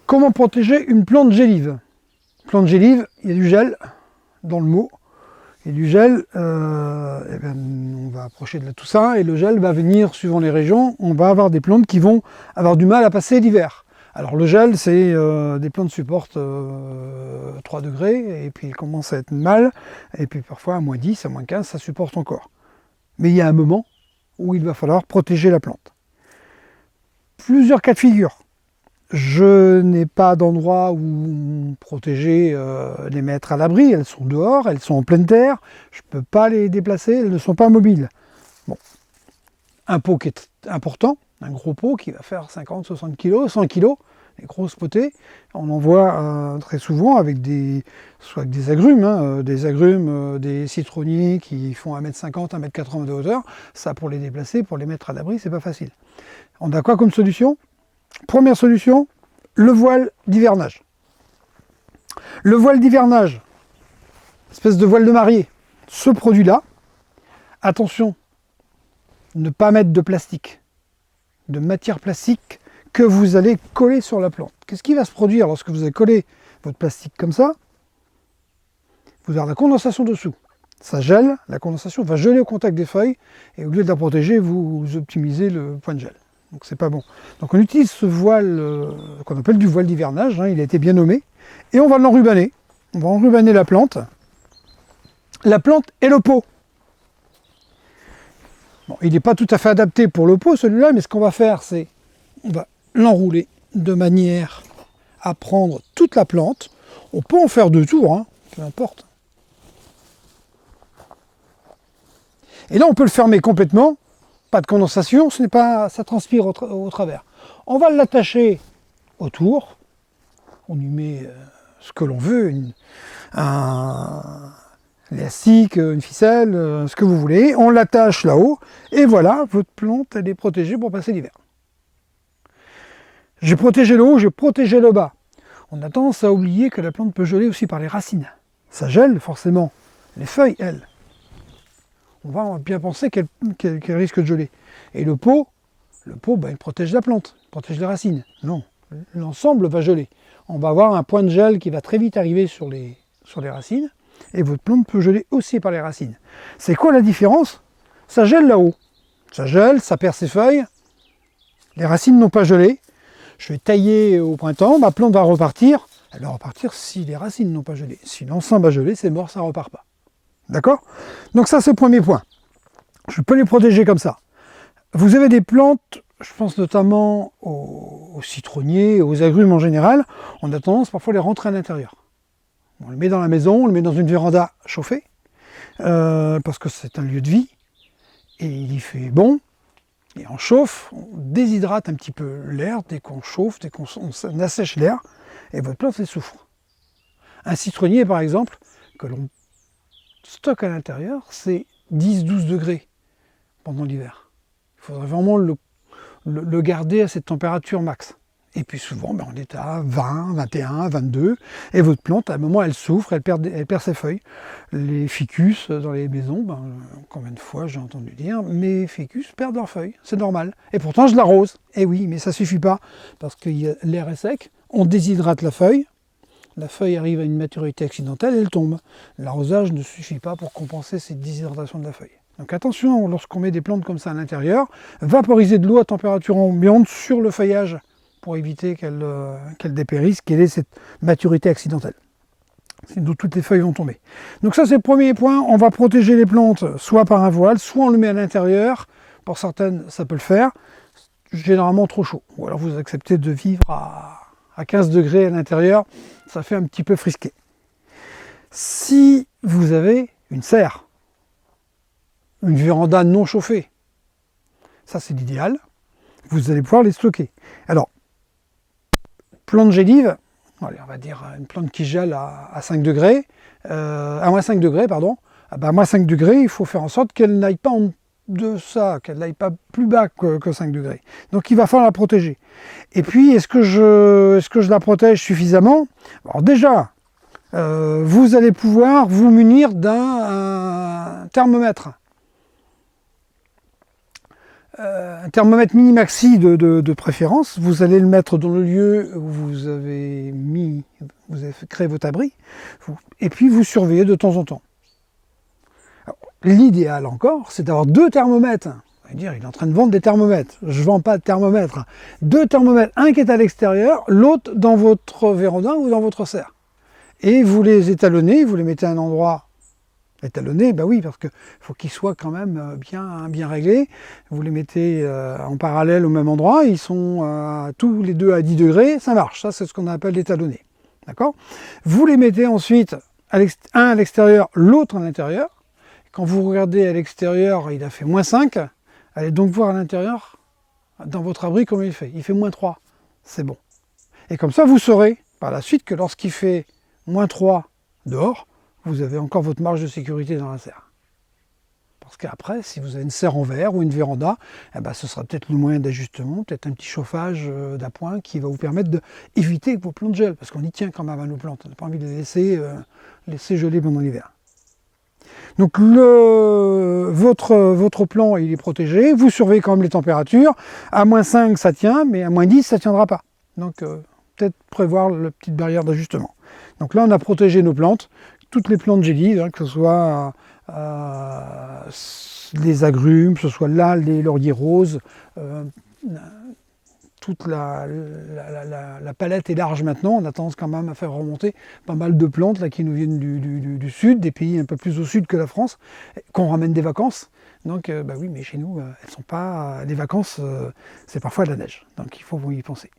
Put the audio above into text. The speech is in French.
Comment protéger une plante gélive? Plante gélive, il y a du gel dans le mot. Et du gel, eh bien, on va approcher de tout ça, et le gel va venir suivant les régions. On va avoir des plantes qui vont avoir du mal à passer l'hiver. Alors le gel, c'est des plantes supportent 3 degrés, et puis ils commencent à être mal, et puis parfois à moins 10, à moins 15, ça supporte encore. Mais il y a un moment où il va falloir protéger la plante. Plusieurs cas de figure. Je n'ai pas d'endroit où protéger, les mettre à l'abri, elles sont dehors, elles sont en pleine terre, je ne peux pas les déplacer, elles ne sont pas mobiles. Bon. Un pot qui est important, un gros pot qui va faire 50, 60 kg, 100 kg, les grosses potées, on en voit très souvent avec soit avec des agrumes, des citronniers qui font 1,50 m, 1,80 m de hauteur, ça pour les déplacer, pour les mettre à l'abri, c'est pas facile. On a quoi comme solution? Première solution, le voile d'hivernage. Le voile d'hivernage, espèce de voile de mariée, ce produit-là, attention, ne pas mettre de plastique, de matière plastique que vous allez coller sur la plante. Qu'est-ce qui va se produire lorsque vous allez coller votre plastique comme ça? Vous avez la condensation dessous. Ça gèle, la condensation va geler au contact des feuilles, et au lieu de la protéger, vous optimisez le point de gel. Donc c'est pas bon. Donc on utilise ce voile qu'on appelle du voile d'hivernage, il a été bien nommé, et on va l'enrubaner. On va enrubaner la plante et le pot. Bon, il n'est pas tout à fait adapté pour le pot celui-là, mais ce qu'on va faire, c'est on va l'enrouler de manière à prendre toute la plante. On peut en faire deux tours, peu importe. Et là on peut le fermer complètement. Pas de condensation, ça transpire au travers. On va l'attacher autour, on y met ce que l'on veut, un élastique, une ficelle, ce que vous voulez, on l'attache là-haut, et voilà, votre plante elle est protégée pour passer l'hiver. J'ai protégé le haut, j'ai protégé le bas. On a tendance à oublier que la plante peut geler aussi par les racines. Ça gèle forcément, les feuilles, elles. On va bien penser qu'elle risque de geler. Et le pot, il protège la plante, il protège les racines. Non, l'ensemble va geler. On va avoir un point de gel qui va très vite arriver sur les racines, et votre plante peut geler aussi par les racines. C'est quoi la différence? Ça gèle là-haut. Ça gèle, ça perd ses feuilles, les racines n'ont pas gelé. Je vais tailler au printemps, ma plante va repartir. Elle va repartir si les racines n'ont pas gelé. Si l'ensemble a gelé, c'est mort, ça ne repart pas. D'accord? Donc ça, c'est le premier point. Je peux les protéger comme ça. Vous avez des plantes, je pense notamment aux citronniers, aux agrumes en général, on a tendance parfois à les rentrer à l'intérieur. On les met dans la maison, on les met dans une véranda chauffée, parce que c'est un lieu de vie, et il y fait bon, et on chauffe, on déshydrate un petit peu l'air, dès qu'on chauffe, dès qu'on assèche l'air, et votre plante elle souffre. Un citronnier par exemple, que l'on stocke à l'intérieur, c'est 10-12 degrés pendant l'hiver. Il faudrait vraiment le garder à cette température max. Et puis souvent, on est à 20, 21, 22, et votre plante, à un moment, elle souffre, elle perd ses feuilles. Les ficus dans les maisons, combien de fois j'ai entendu dire, mes ficus perdent leurs feuilles, c'est normal. Et pourtant, je l'arrose. Et oui, mais ça ne suffit pas, parce que l'air est sec, on déshydrate la feuille arrive à une maturité accidentelle, elle tombe. L'arrosage ne suffit pas pour compenser cette déshydratation de la feuille. Donc attention, lorsqu'on met des plantes comme ça à l'intérieur, vaporiser de l'eau à température ambiante sur le feuillage pour éviter qu'elle dépérisse, qu'elle ait cette maturité accidentelle. Sinon toutes les feuilles vont tomber. Donc ça c'est le premier point, on va protéger les plantes soit par un voile, soit on le met à l'intérieur. Pour certaines, ça peut le faire. Généralement trop chaud. Ou alors vous acceptez de vivre à 15 degrés à l'intérieur, ça fait un petit peu frisqué. Si vous avez une serre, une véranda non chauffée, ça c'est l'idéal, vous allez pouvoir les stocker. Alors, plante gélive, allez, on va dire une plante qui gèle à 5 degrés, à moins 5 degrés, pardon, à moins 5 degrés, il faut faire en sorte qu'elle n'aille pas en de ça, qu'elle n'aille pas plus bas que 5 degrés. Donc il va falloir la protéger. Et puis, est-ce que je la protège suffisamment? Alors déjà, vous allez pouvoir vous munir d'un thermomètre. un thermomètre mini-maxi de préférence. Vous allez le mettre dans le lieu où vous avez créé votre abri, et puis vous surveillez de temps en temps. L'idéal encore, c'est d'avoir 2 thermomètres. Vous allez dire, il est en train de vendre des thermomètres. Je ne vends pas de thermomètre. 2 thermomètres, un qui est à l'extérieur, l'autre dans votre véranda ou dans votre serre. Et vous les étalonnez, vous les mettez à un endroit étalonné, bah oui, parce qu'il faut qu'ils soient quand même bien réglés. Vous les mettez en parallèle au même endroit, ils sont tous les deux à 10 degrés, ça marche. Ça, c'est ce qu'on appelle l'étalonné. D'accord ? Vous les mettez ensuite, un à l'extérieur, l'autre à l'intérieur. Quand vous regardez à l'extérieur, il a fait -5. Allez donc voir à l'intérieur, dans votre abri, comment il fait. Il fait -3. C'est bon. Et comme ça, vous saurez par la suite que lorsqu'il fait -3 dehors, vous avez encore votre marge de sécurité dans la serre. Parce qu'après, si vous avez une serre en verre ou une véranda, eh ben, ce sera peut-être le moyen d'ajustement, peut-être un petit chauffage d'appoint qui va vous permettre d'éviter que vos plantes gèlent. Parce qu'on y tient quand même à nos plantes. On n'a pas envie de les laisser geler pendant l'hiver. Donc votre plant il est protégé, vous surveillez quand même les températures, à -5 ça tient, mais à -10 ça ne tiendra pas. Donc peut-être prévoir la petite barrière d'ajustement. Donc là on a protégé nos plantes, toutes les plantes gélides, hein, que ce soit les agrumes, que ce soit là les lauriers roses, toute la palette est large maintenant, on a tendance quand même à faire remonter pas mal de plantes là, qui nous viennent du sud, des pays un peu plus au sud que la France, qu'on ramène des vacances. Donc bah oui, mais chez nous, elles sont pas. Les vacances, c'est parfois de la neige, donc il faut y penser.